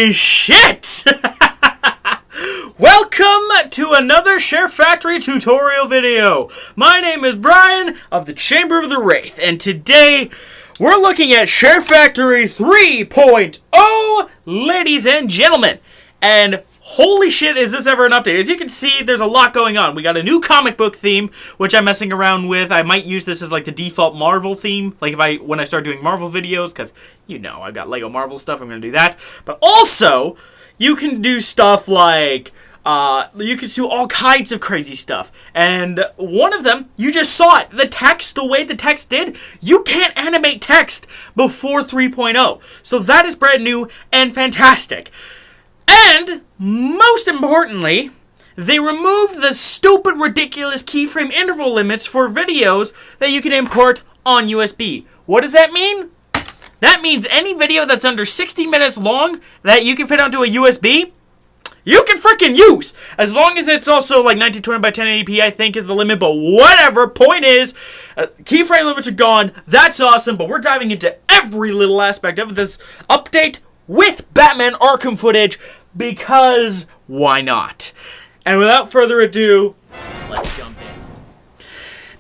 Holy shit! Welcome to another ShareFactory tutorial video. My name is Brian of the Chamber of the Wraith, and today we're looking at ShareFactory 3.0, ladies and gentlemen. And holy shit, is this ever an update? As you can see, there's a lot going on. We got a new comic book theme, which I'm messing around with. I might use this as like the default Marvel theme, like when I start doing Marvel videos, because, you know, I've got Lego Marvel stuff, I'm going to do that. But also, you can do stuff like, you can do all kinds of crazy stuff. And one of them, you just saw it. The text, the way the text did, you can't animate text before 3.0. So that is brand new and fantastic. And, most importantly, they removed the stupid, ridiculous keyframe interval limits for videos that you can import on USB. What does that mean? That means any video that's under 60 minutes long that you can fit onto a USB, you can freaking use. As long as it's also like 1920 by 1080p, I think is the limit, but whatever. Point is, keyframe limits are gone. That's awesome, but we're diving into every little aspect of this update with Batman Arkham footage, because why not? And without further ado, let's jump in.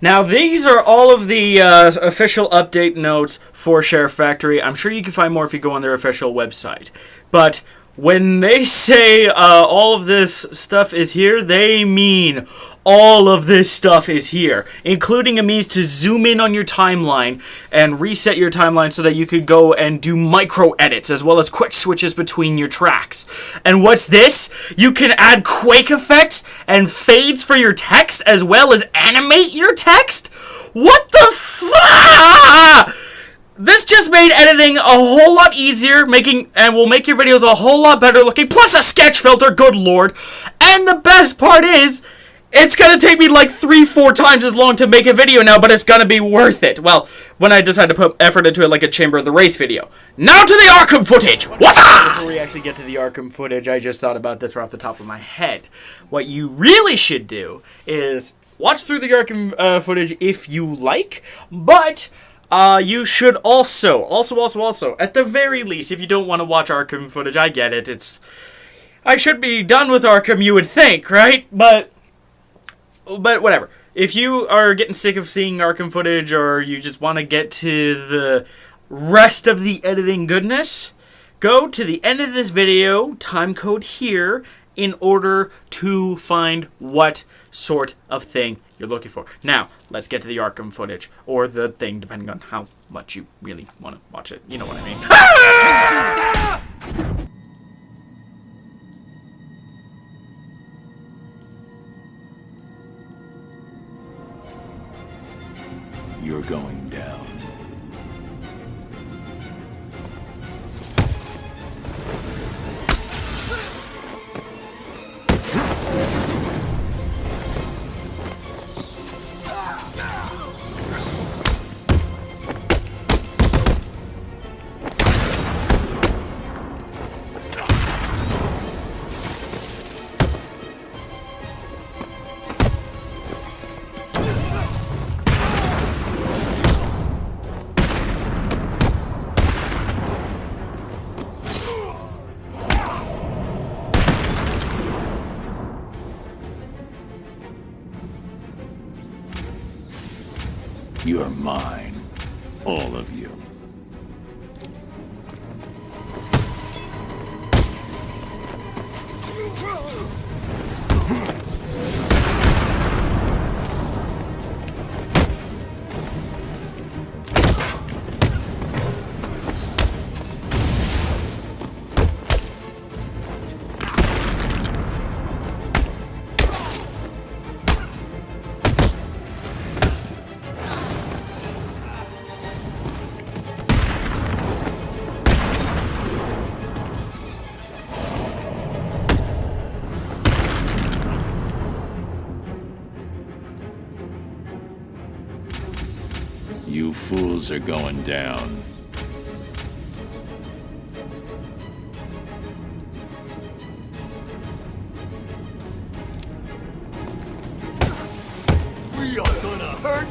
Now, these are all of the official update notes for ShareFactory. I'm sure you can find more if you go on their official website. But when they say all of this stuff is here, they mean all of this stuff is here, including a means to zoom in on your timeline and reset your timeline so that you could go and do micro edits as well as quick switches between your tracks. And what's this? You can add quake effects and fades for your text as well as animate your text? What the fuck? This just made editing a whole lot easier, and will make your videos a whole lot better looking, plus a sketch filter, good lord. And the best part is, it's gonna take me like 3-4 times as long to make a video now, but it's gonna be worth it. Well, when I decide to put effort into it like a Chamber of the Wraith video. Now to the Arkham footage! What's up? Before we actually get to the Arkham footage, I just thought about this right off the top of my head. What you really should do is watch through the Arkham footage if you like, but you should also, at the very least, if you don't want to watch Arkham footage, I get it, I should be done with Arkham, you would think, right? But whatever. If you are getting sick of seeing Arkham footage, or you just want to get to the rest of the editing goodness, go to the end of this video, timecode here, in order to find what sort of thing you're looking for. Now, let's get to the Arkham footage, or the thing, depending on how much you really want to watch it. You know what I mean. You're going down. You're mine, all of you. You fools are going down. We are gonna hurt.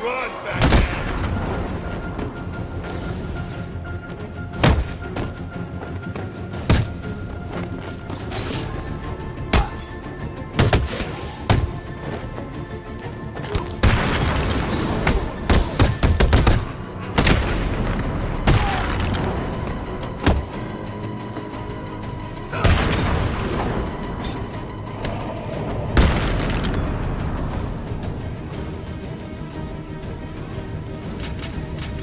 run back then.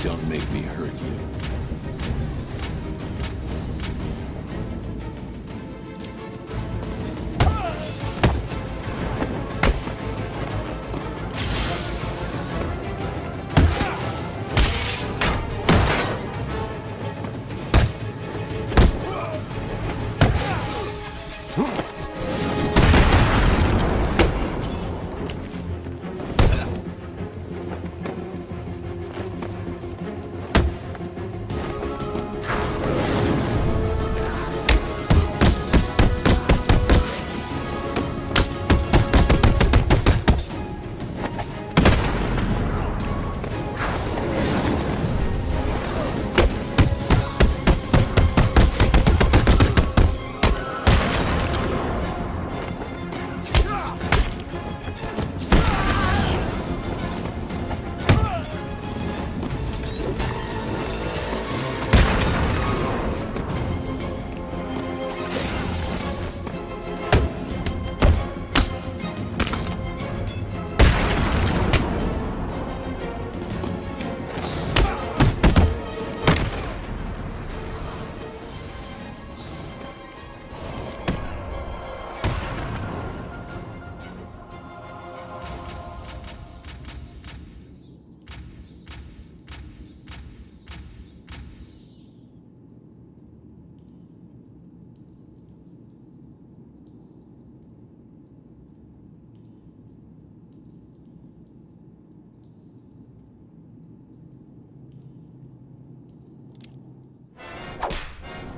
Don't make me hurt you.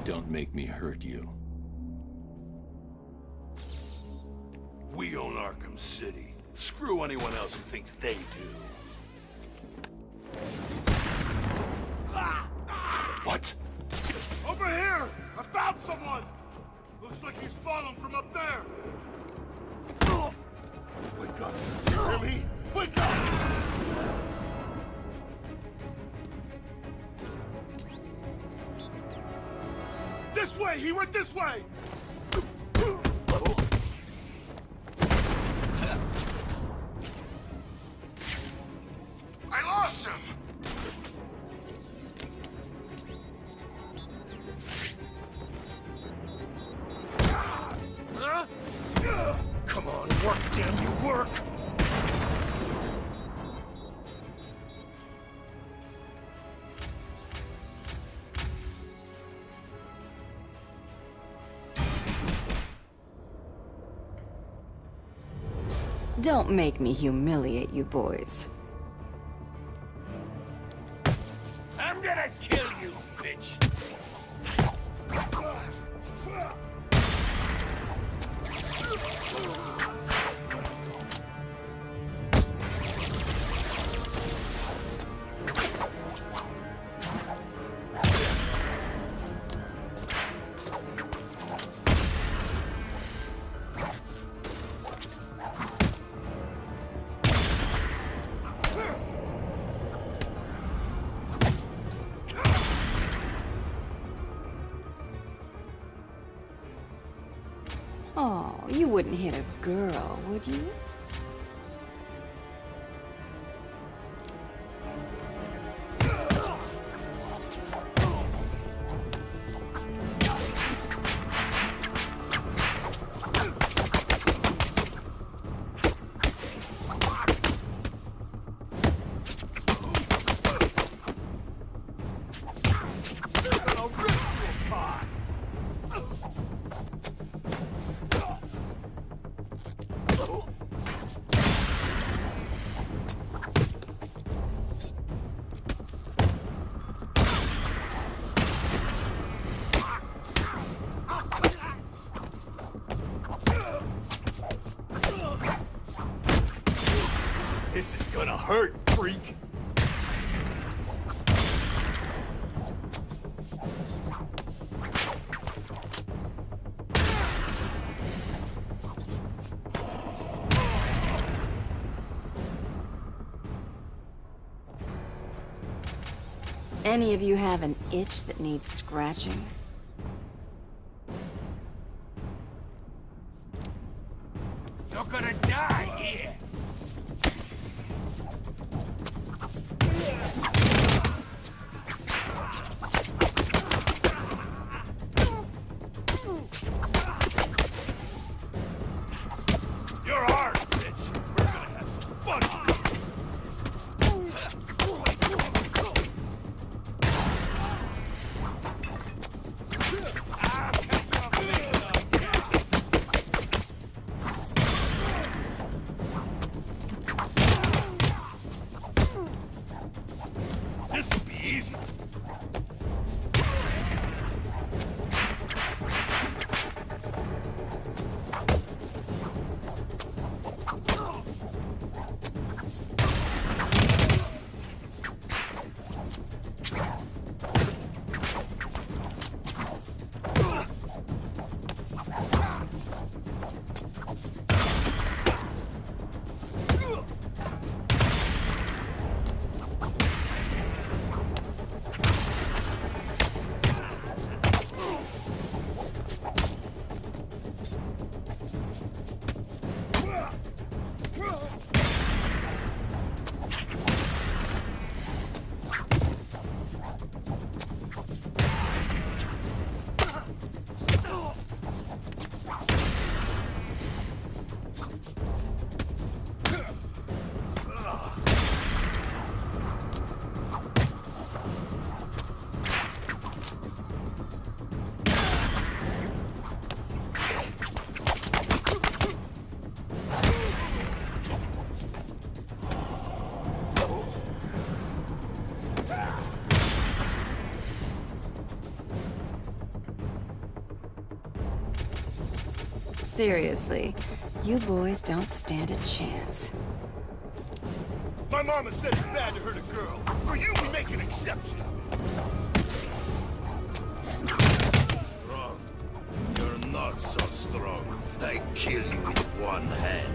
Don't make me hurt you. We own Arkham City. Screw anyone else who thinks they do. What? Over here! I found someone! Looks like he's fallen from up there. Wake up. You hear me? Wake up! This way! He went this way! I lost him! Huh? Come on, work, damn you, work! Don't make me humiliate you boys. I'm gonna kill you, bitch! Oh, you wouldn't hit a girl, would you? Any of you have an itch that needs scratching? You're gonna die here! You're ours, bitch! We're gonna have some fun here! This'll be easy. Seriously, you boys don't stand a chance. My mama said it's bad to hurt a girl. For you, we make an exception. Strong? You're not so strong. I kill you with one hand.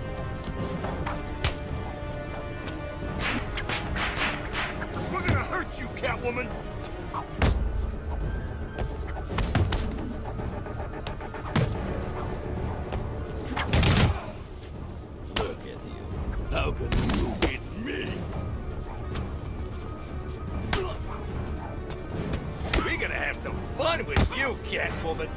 We're gonna hurt you, Catwoman! Look at you. How can you beat me? We're gonna have some fun with you, Catwoman!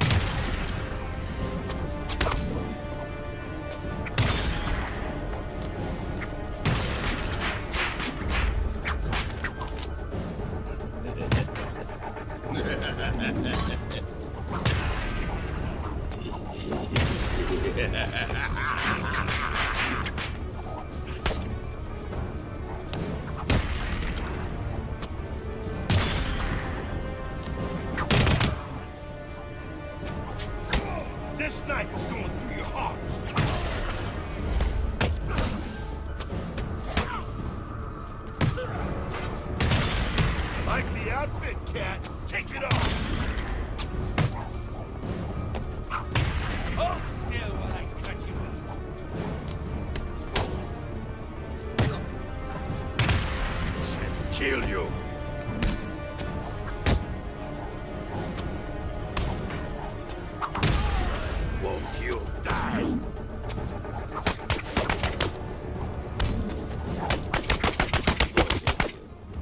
This knife is going through your heart. Like the outfit, Cat. Take it off. Hold still while I cut you up. Kill you. Won't you die?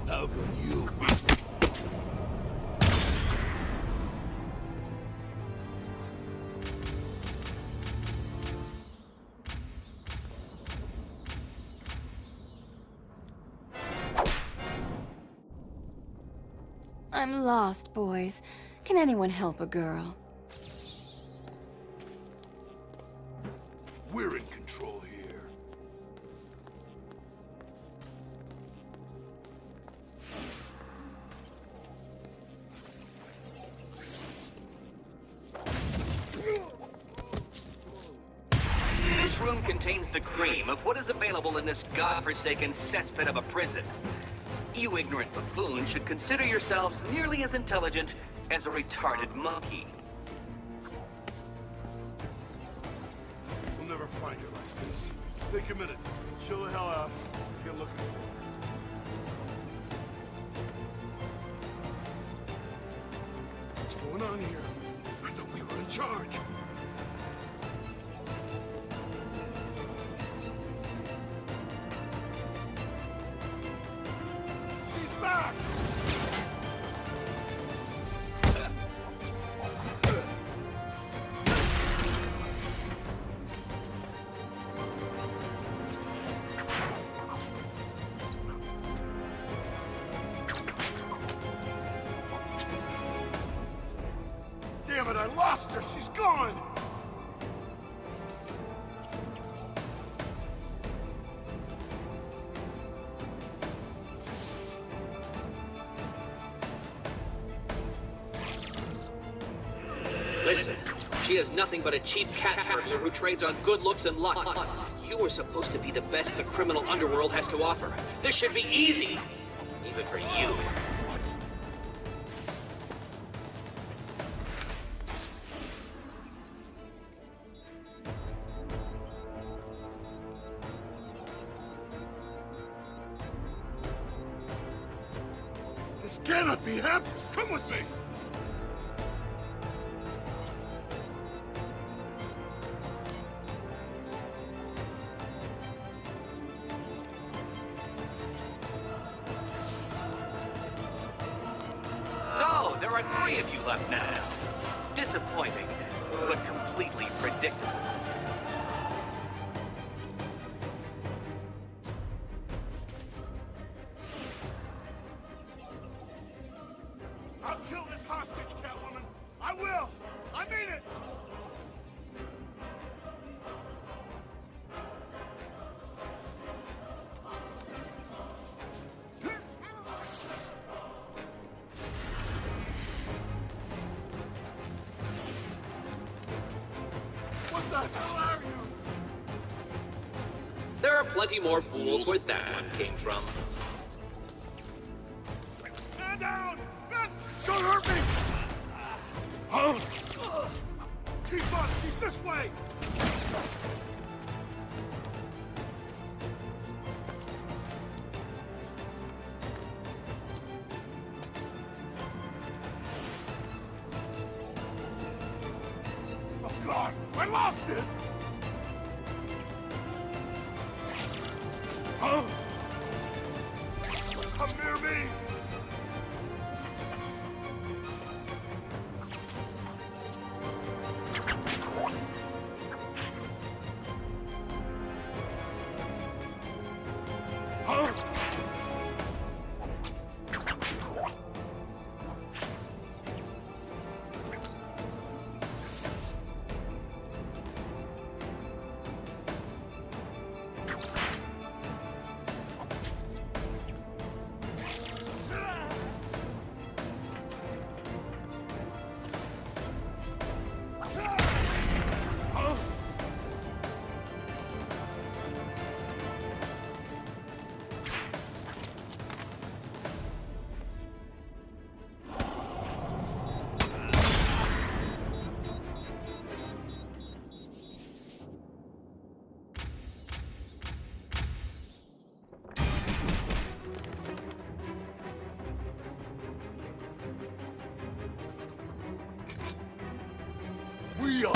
How can you be? I'm lost, boys. Can anyone help a girl? We're in control here. This room contains the cream of what is available in this godforsaken cesspit of a prison. You ignorant buffoons should consider yourselves nearly as intelligent as a retarded monkey. We'll never find her like this. Take a minute. Chill the hell out. Get looking for her. What's going on here? I thought we were in charge. She's back! Damn it, I lost her! She's gone! Listen, she is nothing but a cheap cat burglar who trades on good looks and luck. You are supposed to be the best the criminal underworld has to offer. This should be easy, even for you. This cannot be happening! Come with me! So, there are 3 of you left now. Disappointing, but completely predictable. I'll kill this hostage, Catwoman! I will! I mean it! What the hell are you? There are plenty more fools where that came from. Stand down! Don't hurt me! Huh? Keep up! She's this way! Oh God! I lost it! Huh? Come near me! Huh? We are.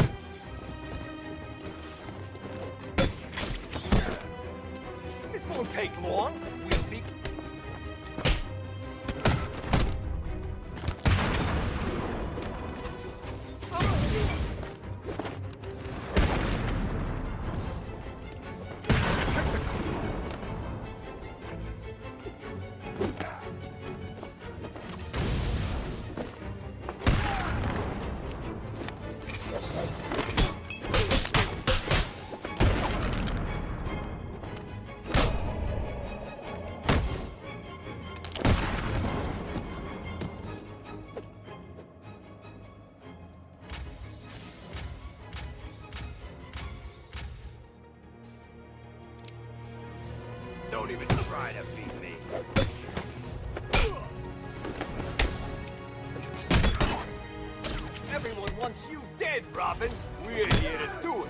This won't take long. We'll be... Don't even try to beat me. Everyone wants you dead, Robin. We're here to do it.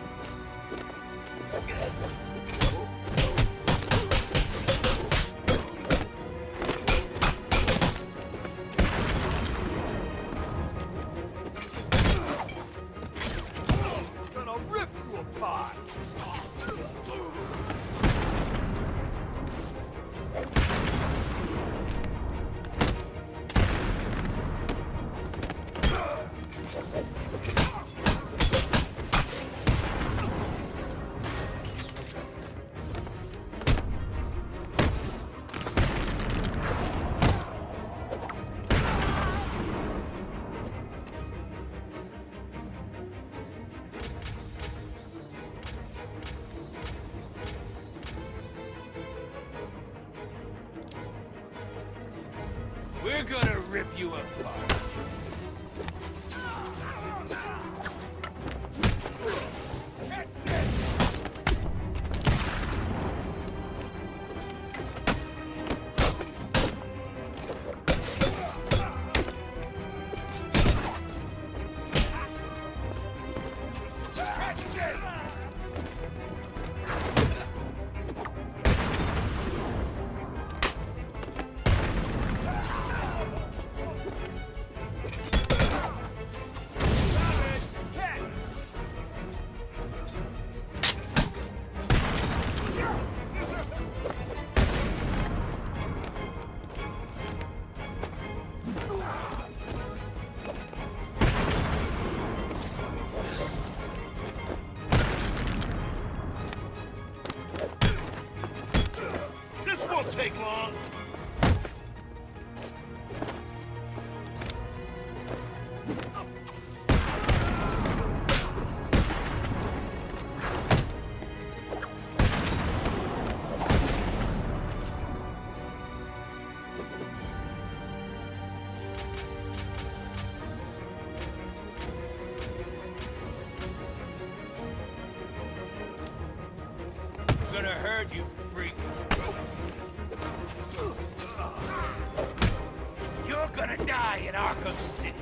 We're gonna rip you apart. Catch this! This won't take long. I'm gonna hurt you, freak. You're gonna die in Arkham City.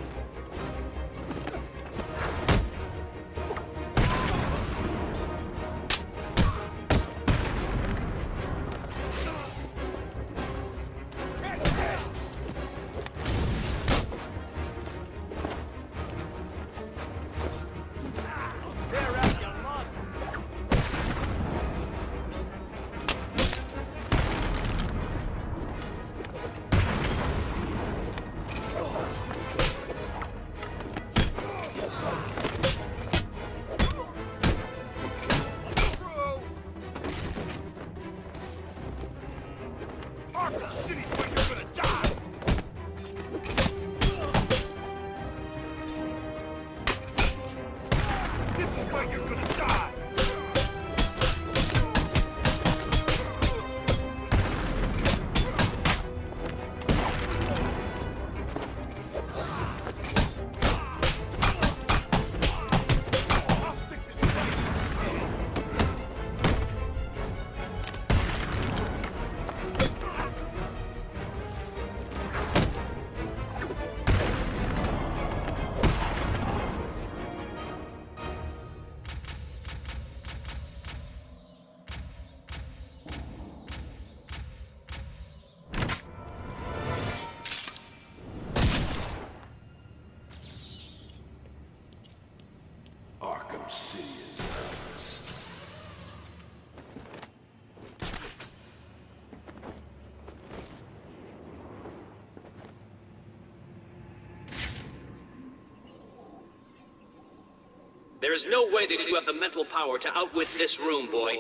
Tear out your lungs. Arkham City's where you're gonna die! This is where you're gonna die! I'll stick this blade in your head. Arkham City is ours. There is no way that you have the mental power to outwit this room, boy.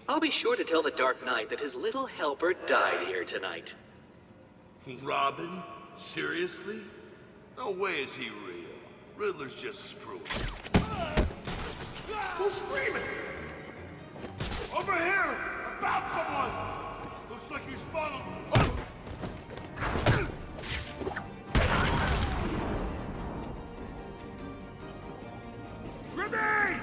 I'll be sure to tell the Dark Knight that his little helper died here tonight. Robin? Seriously? No way is he real. Riddler's just screwing. Who's screaming? Over here! About someone! Looks like he's followed. Oh! Grenade!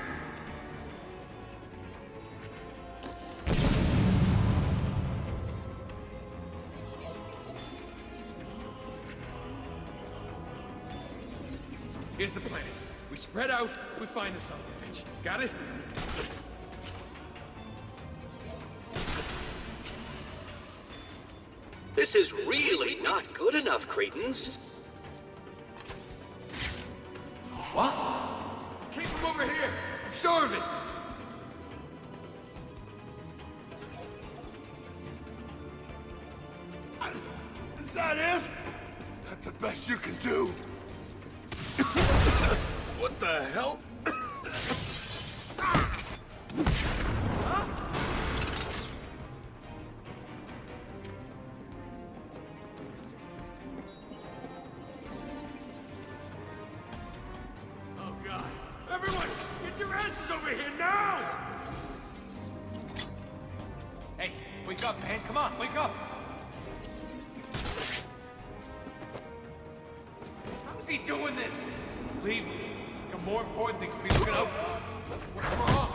Here's the plan. We spread out, we find the son of a bitch. Got it? This is really not good enough, Cretans. What? Came from over here. I'm sure of it. Is that it? That the best you can do? What the hell? Oh, God. Everyone, get your asses over here now! Hey, wake up, man. Come on, wake up. he doing this? Leave him. Got more important things to be looking out for. What's wrong?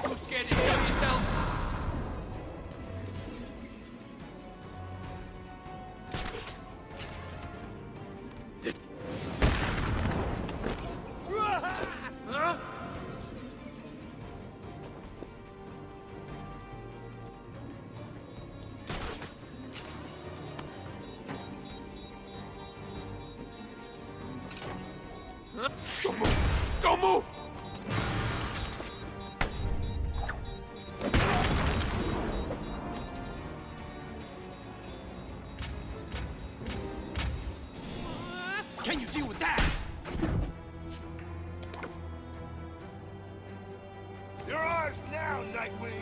Too scared to show yourself? Huh? Don't move! Don't move! Can you deal with that? You're ours now, Nightwing!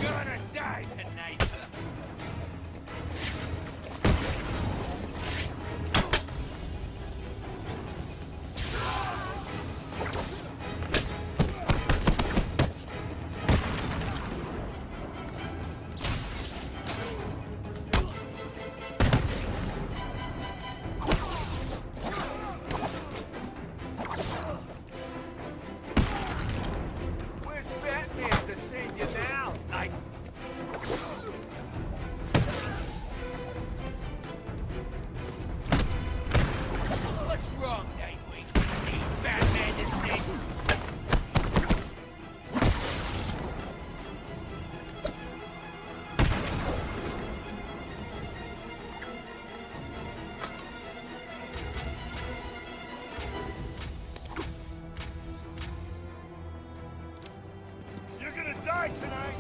You're gonna die tonight. Where's Batman to save you now, Night? What's wrong, Nightwing? Ain't Batman to save you? You're gonna die tonight!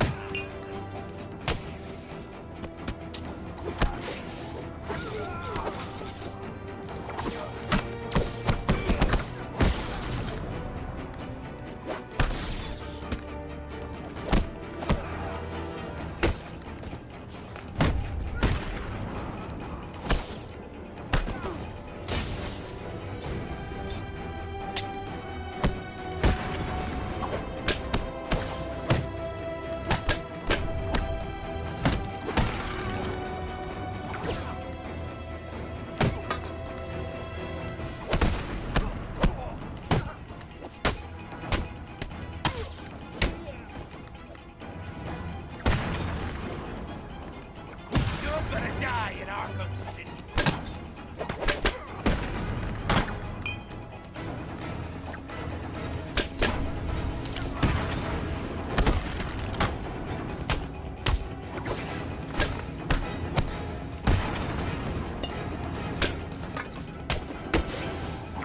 You're gonna die in Arkham City.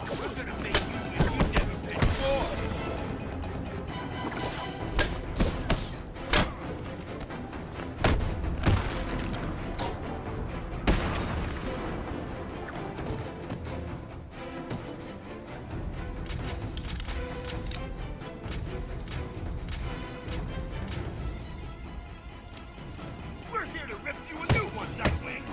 We're gonna make you wish you'd never been born. We're here to rip you a new one, Nightwing!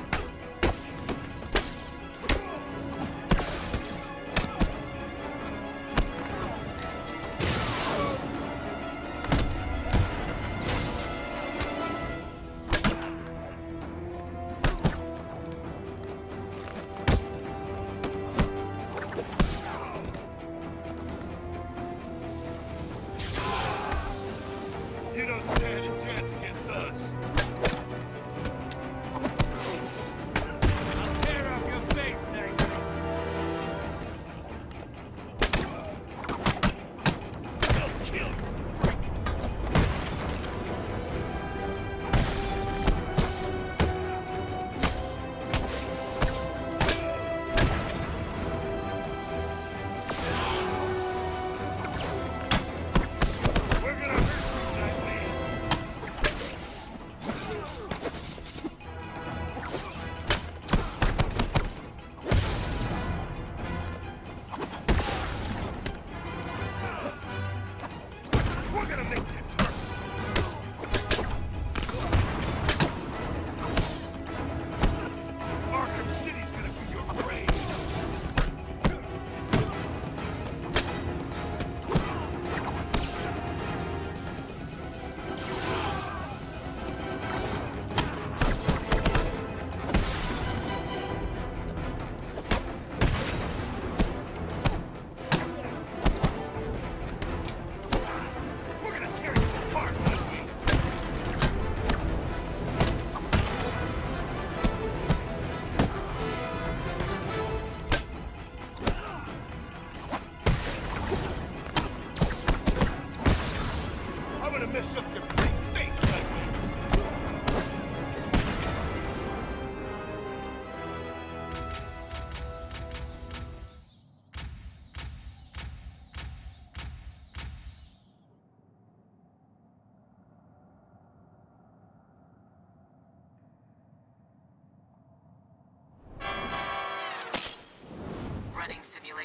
You don't stand a chance against us! I'll tear off your face, Nightwing. They'll kill you!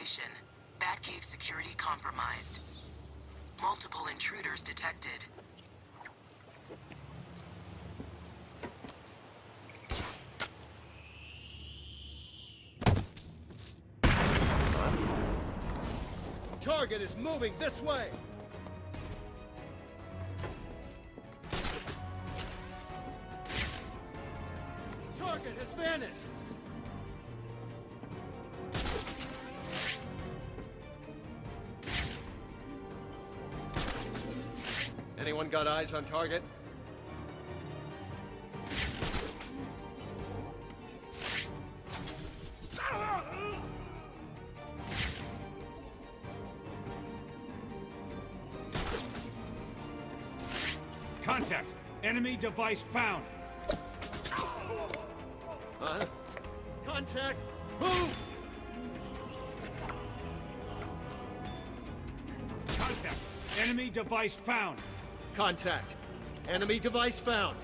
Information. Batcave security compromised. Multiple intruders detected. Target is moving this way. Target has vanished. Anyone got eyes on target? Contact! Enemy device found! Contact! Move! Contact! Enemy device found! Contact. Enemy device found.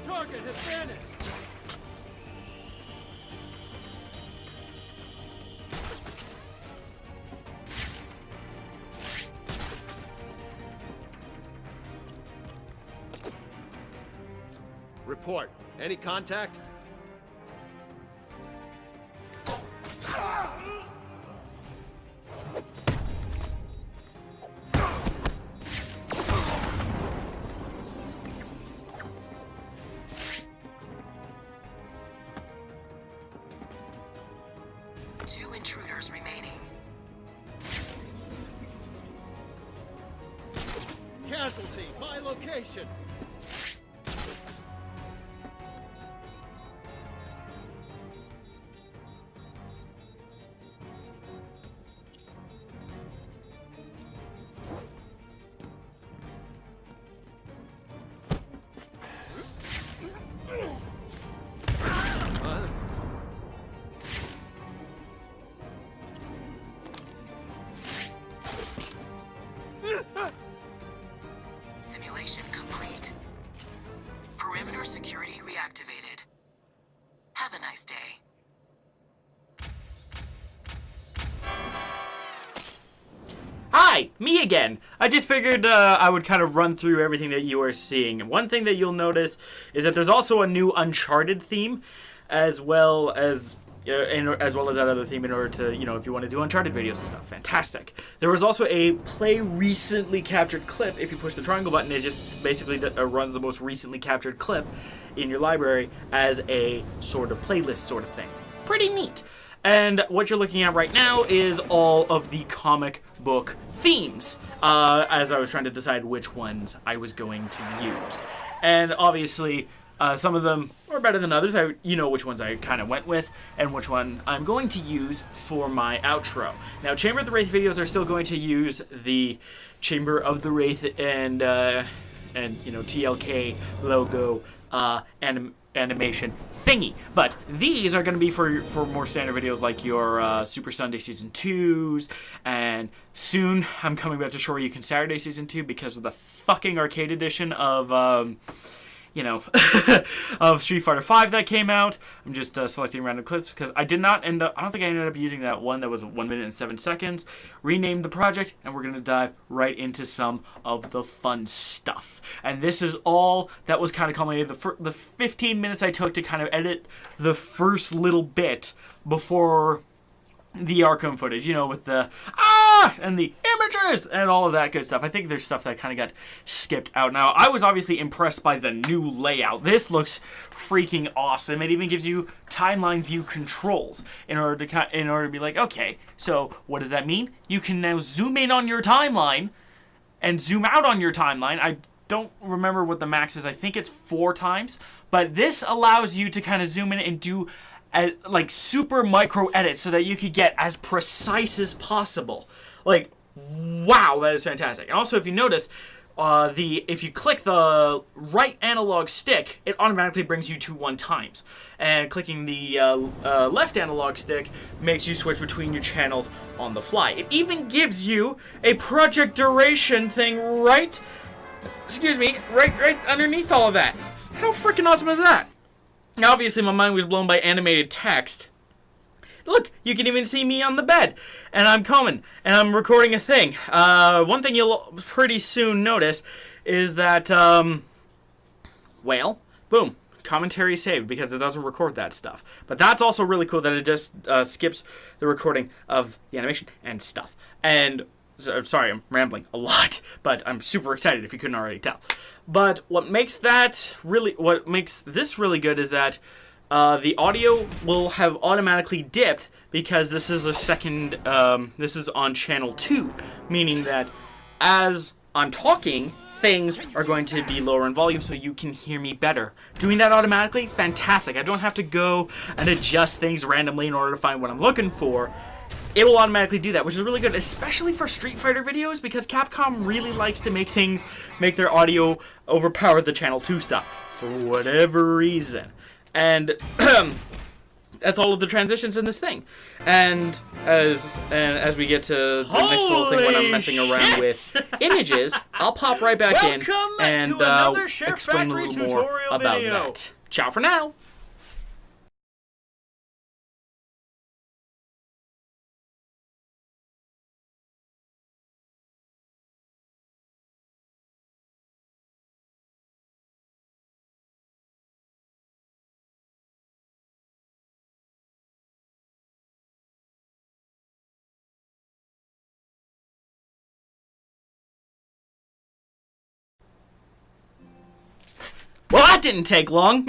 Target has vanished. Report. Any contact? Two intruders remaining. Casualty, my location. Simulation complete. Perimeter security reactivated. Have a nice day. Hi, me again. I just figured I would kind of run through everything that you are seeing. One thing that you'll notice is that there's also a new Uncharted theme, as well as that other theme in order to, if you want to do Uncharted videos and stuff. Fantastic. There was also a play recently captured clip. If you push the triangle button, it just basically runs the most recently captured clip in your library as a sort of playlist sort of thing. Pretty neat. And what you're looking at right now is all of the comic book themes, as I was trying to decide which ones I was going to use. And obviously, some of them are better than others. You know which ones I kind of went with, and which one I'm going to use for my outro. Now, Chamber of the Wraith videos are still going to use the Chamber of the Wraith and TLK logo animation thingy, but these are going to be for more standard videos like your Super Sunday Season 2s, and soon I'm coming back to Shoryuken Saturday Season 2 because of the fucking arcade edition of of Street Fighter V that came out. I'm just selecting random clips because I don't think I ended up using that one that was 1 minute and 7 seconds. Renamed the project, and we're going to dive right into some of the fun stuff. And this is all that was kind of culminated. The 15 minutes I took to kind of edit the first little bit before the Arkham footage, with the and the images and all of that good stuff. I think there's stuff that kind of got skipped out. Now, I was obviously impressed by the new layout. This looks freaking awesome. It even gives you timeline view controls in order to be like, okay, so what does that mean? You can now zoom in on your timeline and zoom out on your timeline. I don't remember what the max is. I think it's 4 times, but this allows you to kind of zoom in and do like super micro edits so that you could get as precise as possible. Like, wow, that is fantastic. And also, if you notice, if you click the right analog stick, it automatically brings you to 1x. And clicking the left analog stick makes you switch between your channels on the fly. It even gives you a project duration thing right underneath all of that. How freaking awesome is that? Now, obviously, my mind was blown by animated text. Look, you can even see me on the bed, and I'm coming, and I'm recording a thing. One thing you'll pretty soon notice is that, well, boom, commentary saved because it doesn't record that stuff. But that's also really cool that it just skips the recording of the animation and stuff. And, sorry, I'm rambling a lot, but I'm super excited if you couldn't already tell. But what makes this really good is that the audio will have automatically dipped because this is this is on channel 2, meaning that as I'm talking, things are going to be lower in volume so you can hear me better. Doing that automatically, fantastic. I don't have to go and adjust things randomly in order to find what I'm looking for. It will automatically do that, which is really good, especially for Street Fighter videos, because Capcom really likes to make their audio overpower the channel 2 stuff for whatever reason. And that's all of the transitions in this thing. And as we get to the next little thing when I'm messing around with images, I'll pop right back in and explain a little more about that. Ciao for now. Well, that didn't take long.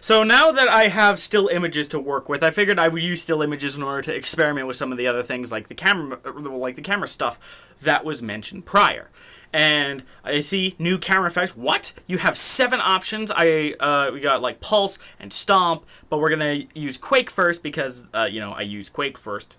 So now that I have still images to work with, I figured I would use still images in order to experiment with some of the other things like the camera stuff that was mentioned prior. And I see new camera effects. What? You have 7 options. We got like pulse and stomp, but we're gonna use Quake first because I use Quake first.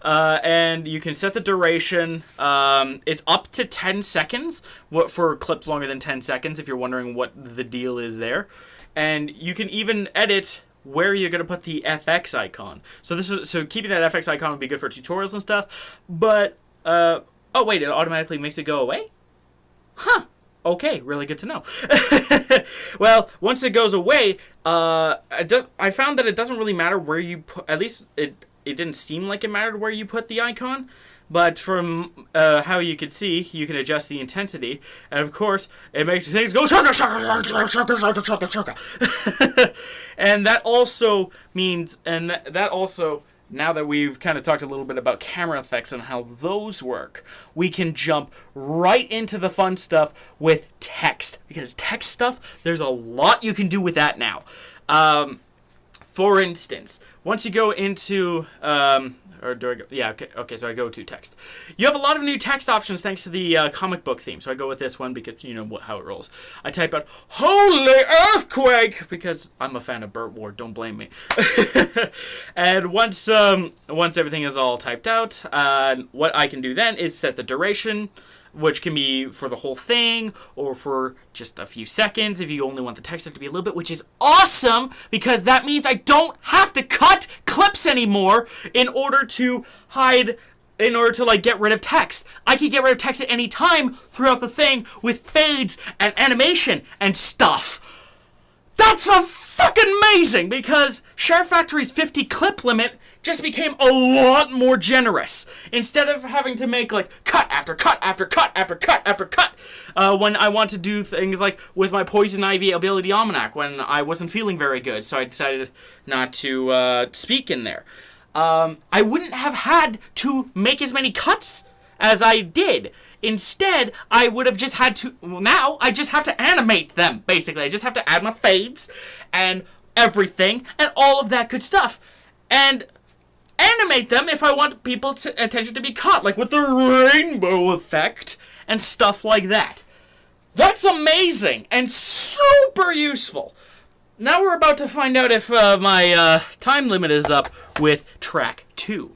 And you can set the duration. It's up to 10 seconds. For clips longer than 10 seconds, if you're wondering what the deal is there. And you can even edit where you're gonna put the FX icon. So keeping that FX icon would be good for tutorials and stuff. But oh wait, it automatically makes it go away? Huh. Okay, really good to know. Well, once it goes away, I found that it doesn't really matter where you put, at least it didn't seem like it mattered where you put the icon. But from how you can see, you can adjust the intensity. And of course, it makes things go shaka, shaka, shaka, shaka, shaka, shaka. And that also means, now that we've kind of talked a little bit about camera effects and how those work, we can jump right into the fun stuff with text. Because text stuff, there's a lot you can do with that now. For instance, once you go into... or do I go? Yeah, okay, so I go to text. You have a lot of new text options thanks to the comic book theme. So I go with this one because you know how it rolls. I type out, "Holy Earthquake!" because I'm a fan of Burt Ward, don't blame me. And once everything is all typed out, what I can do then is set the duration, which can be for the whole thing or for just a few seconds if you only want the text to be a little bit, which is awesome because that means I don't have to cut clips anymore in order to get rid of text. I can get rid of text at any time throughout the thing with fades and animation and stuff. That's a fucking amazing because ShareFactory's 50 clip limit just became a lot more generous. Instead of having to make like cut after cut after cut after cut after cut, when I want to do things like with my Poison Ivy Ability Almanac when I wasn't feeling very good, so I decided not to speak in there. I wouldn't have had to make as many cuts as I did. Instead, I would have just had to... Now, I just have to animate them, basically. I just have to add my fades and everything and all of that good stuff. And animate them if I want people's attention to be caught, like with the rainbow effect and stuff like that. That's amazing and super useful. Now we're about to find out if my time limit is up with track 2.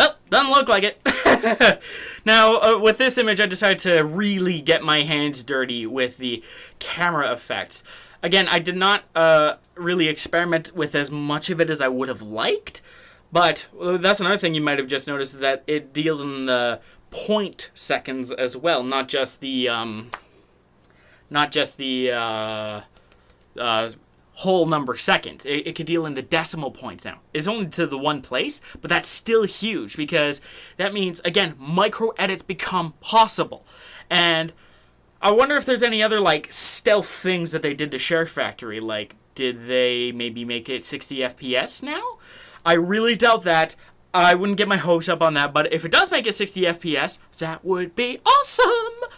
Well, doesn't look like it. Now, with this image, I decided to really get my hands dirty with the camera effects. Again, I did not really experiment with as much of it as I would have liked, but that's another thing you might have just noticed, is that it deals in the point seconds as well, not just the whole number seconds. It could deal in the decimal points now. It's only to the one place, but that's still huge, because that means, again, micro edits become possible. And I wonder if there's any other, like, stealth things that they did to ShareFactory. Like, did they maybe make it 60 FPS now? I really doubt that. I wouldn't get my hopes up on that, but if it does make it 60 FPS, that would be awesome!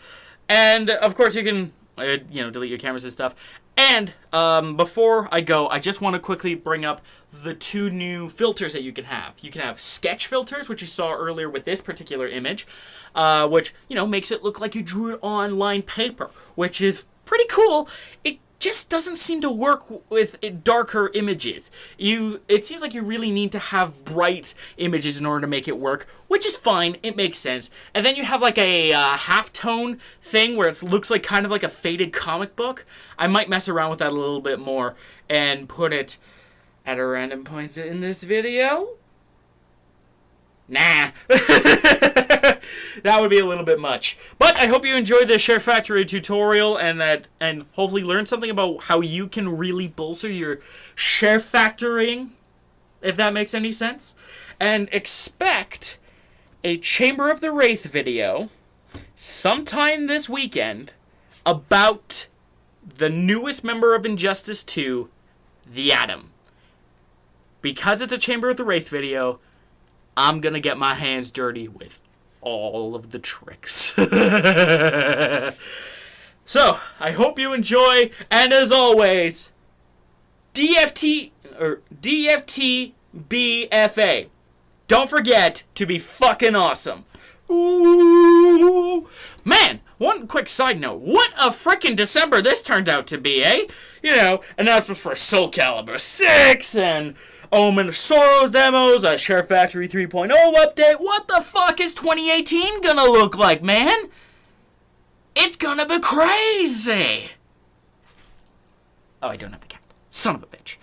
And, of course, you can, delete your cameras and stuff. And before I go, I just want to quickly bring up the two new filters that you can have. You can have sketch filters, which you saw earlier with this particular image, which, makes it look like you drew it on lined paper, which is pretty cool. It just doesn't seem to work with darker images. It seems like you really need to have bright images in order to make it work, which is fine. It makes sense. And then you have like a halftone thing where it looks like kind of like a faded comic book. I might mess around with that a little bit more and put it at a random point in this video. Nah. That would be a little bit much. But I hope you enjoyed this ShareFactory tutorial and hopefully learned something about how you can really bolster your ShareFactorying, if that makes any sense. And expect a Chamber of the Wraith video sometime this weekend about the newest member of Injustice 2, the Atom. Because it's a Chamber of the Wraith video, I'm gonna get my hands dirty with all of the tricks. So, I hope you enjoy, and as always, DFTBFA. Don't forget to be fucking awesome. Ooh. Man, one quick side note. What a frickin' December this turned out to be, eh? Announcements for Soul Calibur 6 and Omen of Sorrows demos, a ShareFactory 3.0 update. What the fuck is 2018 gonna look like, man? It's gonna be crazy. Oh, I don't have the cat. Son of a bitch.